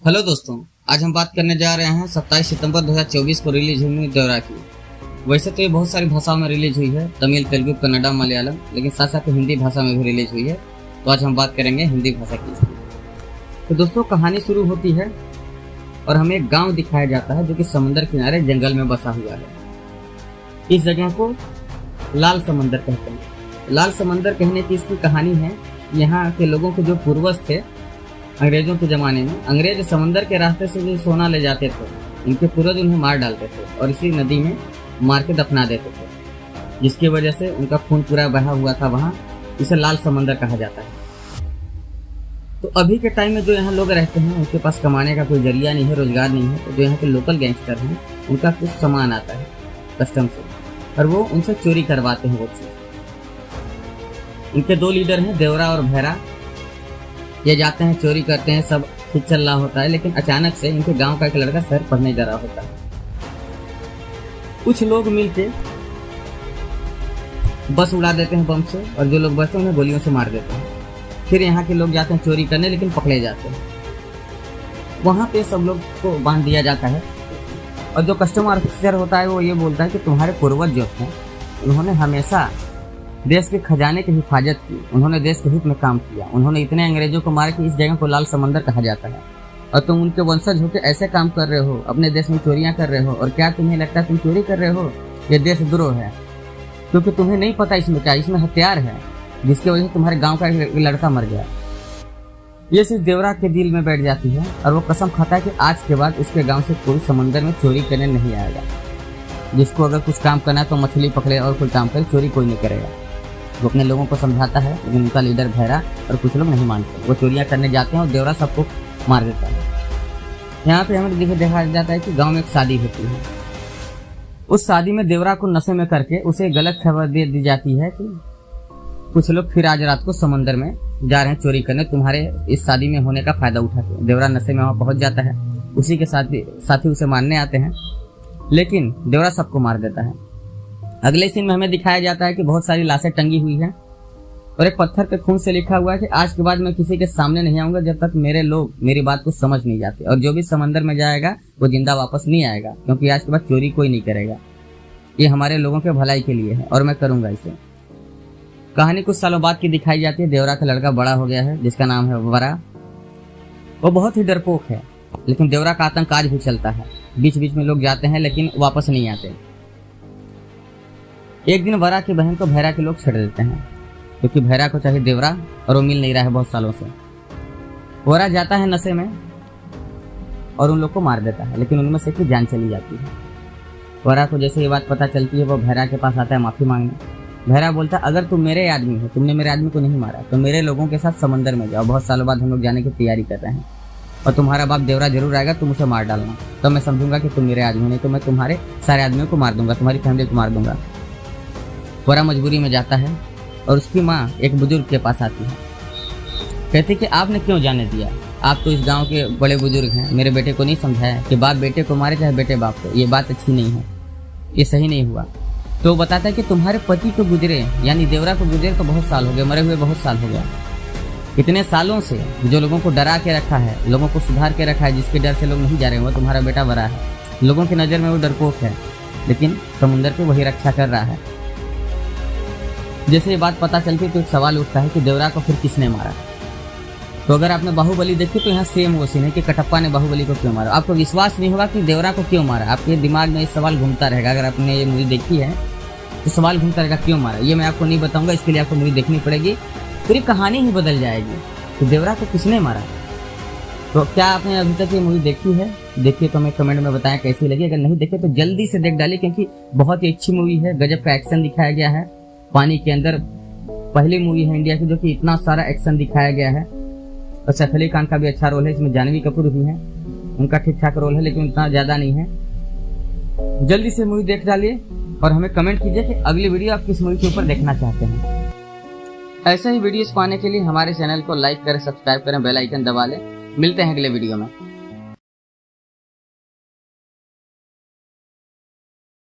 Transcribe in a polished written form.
Hello दोस्तों, आज हम बात करने जा रहे हैं 27 सितंबर 2024 को रिलीज हुई देवरा की। वैसे तो ये बहुत सारी भाषाओं में रिलीज हुई है, तमिल, तेलुगु, कन्नड़ा, मलयालम, लेकिन साथ साथ हिंदी भाषा में भी रिलीज हुई है। तो आज हम बात करेंगे हिंदी भाषा की। तो दोस्तों, कहानी शुरू होती है और हमें एक गाँव दिखाया जाता है जो कि समुद्र किनारे जंगल में बसा हुआ है। इस जगह को लाल समंदर कहते हैं। लाल समंदर कहने की इसकी कहानी है, यहाँ के लोगों के जो पूर्वज थे अंग्रेजों के ज़माने में, अंग्रेज समंदर के रास्ते से जो सोना ले जाते थे, इनके पूर्वज उन्हें मार डालते थे और इसी नदी में मार के दफना देते थे, जिसकी वजह से उनका खून पूरा बहा हुआ था वहाँ। इसे लाल समंदर कहा जाता है। तो अभी के टाइम में जो यहाँ लोग रहते हैं उनके पास कमाने का कोई जरिया नहीं है, रोजगार नहीं है। तो जो यहाँ के लोकल गैंगस्टर हैं उनका कुछ सामान आता है कस्टम से और वो उनसे चोरी करवाते हैं वो चीज़। इनके दो लीडर हैं, देवरा और भैरा। ये जाते हैं, चोरी करते हैं, सब ठीक चल रहा होता है, लेकिन अचानक से इनके गांव का एक लड़का शहर पढ़ने जा रहा होता है। कुछ लोग मिलके बस उड़ा देते हैं बम से और जो लोग बचते हैं उन्हें गोलियों से मार देते हैं। फिर यहाँ के लोग जाते हैं चोरी करने, लेकिन पकड़े जाते हैं। वहाँ पे सब लोग को बांध दिया जाता है और जो कस्टमर ऑफिसर होता है वो ये बोलता है कि तुम्हारे पूर्वज जो थे उन्होंने हमेशा देश के खजाने की हिफाजत की, उन्होंने देश के हित में काम किया, उन्होंने इतने अंग्रेजों को मारा कि इस जगह को लाल समंदर कहा जाता है। और तुम उनके वंशज होकर ऐसे काम कर रहे हो, अपने देश में चोरियां कर रहे हो। और क्या तुम्हें लगता है तुम चोरी कर रहे हो? ये देशद्रोह है, क्योंकि तुम्हें नहीं पता इसमें क्या, इसमें हथियार है जिसकी वजह से तुम्हारे गाँव का एक लड़का मर गया। ये चीज़ देवरा के दिल में बैठ जाती है और वो कसम खाता है कि आज के बाद उसके गाँव से कोई समंदर में चोरी करने नहीं आएगा। जिसको अगर कुछ काम करना है तो मछली पकड़े और कोई काम करे, चोरी कोई नहीं करेगा। वो अपने लोगों को समझाता है, लेकिन उनका लीडर भैरा और कुछ लोग नहीं मानते। वो चोरियां करने जाते हैं और देवरा सबको मार देता है। यहाँ पे हमें देखा जाता है कि गांव में एक शादी होती है। उस शादी में देवरा को नशे में करके उसे गलत खबर दे दी जाती है कि कुछ लोग फिर आज रात को समंदर में जा रहे हैं चोरी करने, तुम्हारे इस शादी में होने का फायदा उठा के। देवरा नशे में वहाँ पहुँच जाता है, उसी के साथी उसे मारने आते हैं, लेकिन देवरा सबको मार देता है। अगले सीन में हमें दिखाया जाता है कि बहुत सारी लाशें टंगी हुई हैं और एक पत्थर पे खून से लिखा हुआ है कि आज के बाद मैं किसी के सामने नहीं आऊंगा जब तक मेरे लोग मेरी बात को समझ नहीं जाते, और जो भी समंदर में जाएगा वो जिंदा वापस नहीं आएगा, क्योंकि आज के बाद चोरी कोई नहीं करेगा। ये हमारे लोगों के भलाई के लिए है और मैं करूंगा इसे। कहानी कुछ सालों बाद की दिखाई जाती है। देवरा का लड़का बड़ा हो गया है जिसका नाम है वरा। वो बहुत ही डरपोक है, लेकिन देवरा का आतंक आज भी चलता है। बीच बीच में लोग जाते हैं लेकिन वापस नहीं आते। एक दिन वरा की बहन को भैरा के लोग छेड़ देते हैं, क्योंकि भैरा को चाहिए देवरा और वो मिल नहीं रहा है बहुत सालों से। वरा जाता है नशे में और उन लोग को मार देता है, लेकिन उनमें से की जान चली जाती है। वरा को जैसे ये बात पता चलती है वो भैरा के पास आता है माफी मांगने। भैरा बोलता है, अगर तुम मेरे आदमी हो, तुमने मेरे आदमी को नहीं मारा, तो मेरे लोगों के साथ समंदर में जाओ। बहुत सालों बाद हम लोग जाने की तैयारी कर रहे हैं और तुम्हारा बाप देवरा जरूर आएगा, तुम उसे मार डालना, तो मैं समझूंगा कि तुम मेरे आदमी, नहीं तो मैं तुम्हारे सारे आदमियों को मार दूंगा, तुम्हारी फैमिली को मार दूंगा। वरा मजबूरी में जाता है और उसकी माँ एक बुजुर्ग के पास आती है। कहती कि आपने क्यों जाने दिया, आप तो इस गांव के बड़े बुजुर्ग हैं, मेरे बेटे को नहीं समझाया कि बाप बेटे को मारे चाहे बेटे बाप को। ये बात अच्छी नहीं है, ये सही नहीं हुआ। तो वो बताता है कि तुम्हारे पति को गुजरे, यानी देवरा को गुजरे तो बहुत साल हो गए, मरे हुए बहुत साल हो गया। इतने सालों से जो लोगों को डरा के रखा है, लोगों को सुधार के रखा है, जिसके डर से लोग नहीं जा रहे हैं, वो तुम्हारा बेटा वरा है। लोगों की नज़र में वो डरपोक है, लेकिन समुंदर पे वही रक्षा कर रहा है। जैसे ये बात पता चलती तो एक सवाल उठता है कि देवरा को फिर किसने मारा। तो अगर आपने बाहुबली देखी तो यहाँ सेम वो सीन है कि कटप्पा ने बाहुबली को क्यों मारा। आपको विश्वास नहीं होगा कि देवरा को क्यों मारा, आपके दिमाग में ये सवाल घूमता रहेगा। अगर आपने ये मूवी देखी है तो सवाल घूमता रहेगा क्यों मारा। ये मैं आपको नहीं बताऊंगा, इसके लिए आपको मूवी देखनी पड़ेगी, पूरी कहानी ही बदल जाएगी कि देवरा को किसने मारा। तो क्या आपने अभी तक ये मूवी देखी है? देखिए तो हमें कमेंट में बताएं कैसी लगी। अगर नहीं देखे तो जल्दी से देख डालिए, क्योंकि बहुत ही अच्छी मूवी है। गजब का एक्शन दिखाया गया है पानी के अंदर। पहली मूवी है इंडिया की जो कि इतना सारा एक्शन दिखाया गया है। और सैफ अली खान का भी अच्छा रोल है इसमें, जानवी कपूर भी है, उनका ठीक ठाक रोल है, लेकिन उतना ज्यादा नहीं है। जल्दी से मूवी देख डालिए और हमें कमेंट कीजिए कि अगली वीडियो आप किस मूवी के ऊपर देखना चाहते हैं। ऐसे ही वीडियोस पाने के लिए हमारे चैनल को लाइक करें, सब्सक्राइब करें, बेल आइकन दबा लें। मिलते हैं अगले वीडियो में।